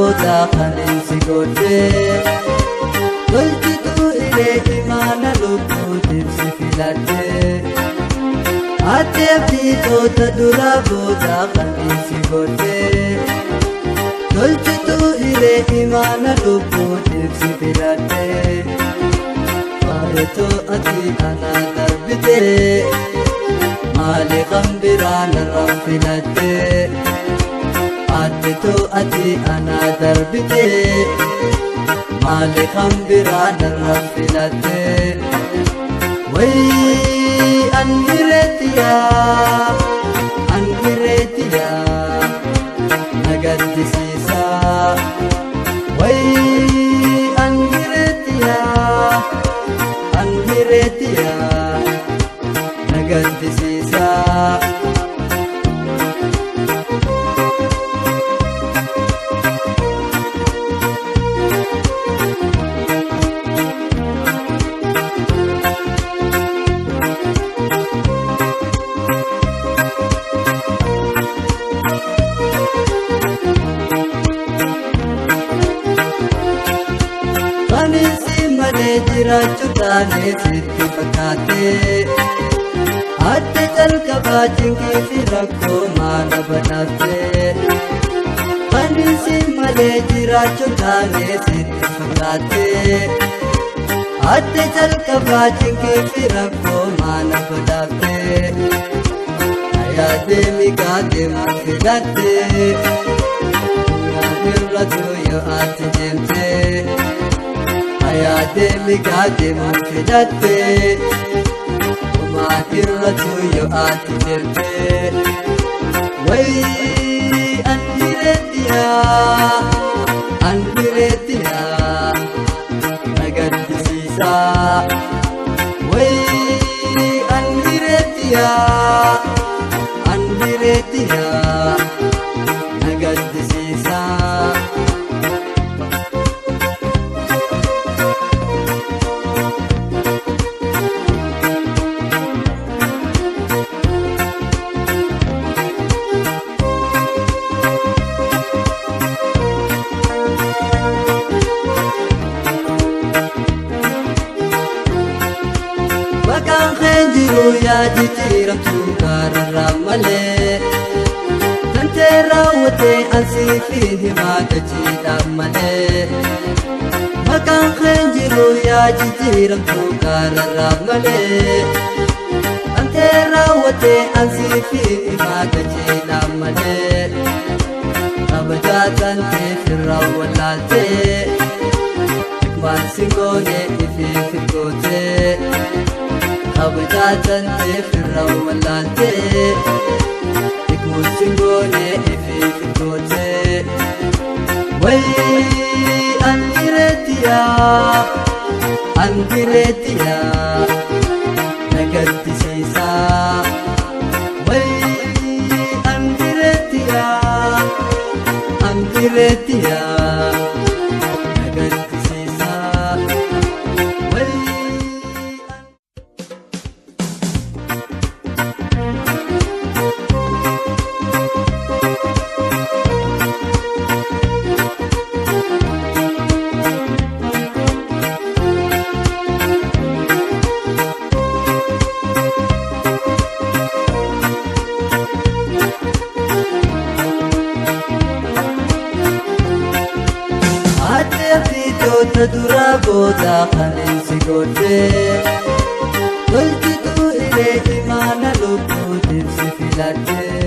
booda kaneensi godhee tolchituu iree imaana lubbuutiif si filadhee ati abdiitota dura booda kaneensi godhee tolchituu iree imaana lubbuutiif si filadhee faaretoo ati anaa darbitee maali kan biraa narraan filadhee Atteetoo ati anaa darbitee maali kan biraa narraan filadhee wayii anhireetiyaa na gaddisiisaa wayii anhireetiyaa na gaddisiisaa. Jiraachuu taanee sitti fakkaatee adda jalqabaa jinkii fi rakkoo maala badhaaftee kanniisi malee jiraachuu taanee sitti fakkaatee adda jalqabaa jinkii fi rakkoo maala badhaaftee ayaadee migaatee filattee irratti yoo ati deemtee. Ayaadee migaatee filattee maatirratu yoo ati deemtee wayii anhireetiyaa na gaddisiisaa wayii anhireetiyaa na gaddisiisaa. Yaa jijjiiramtuu gaararraa malee tantee raawwatee ansii fi himaa gajiidhaan malee maqaan keen jiru yaa jijjiiramtuu gaararraa malee tantee raawwatee ansii fi himaa gajiidhaan malee kabajaa tantee firraa wallaaltee hikmaan singoonee ifii fidgootee kabajaa tantee firraa wallaaltee hikmuun singoonee ifii fidgootee wayii anhireetiyaa na gaddisiisaa wayii anhireetiyaa na gaddisiisaa wayii. Dura booda kaneensi godhee tolchituu iree imaana lubbuutiif si filadhee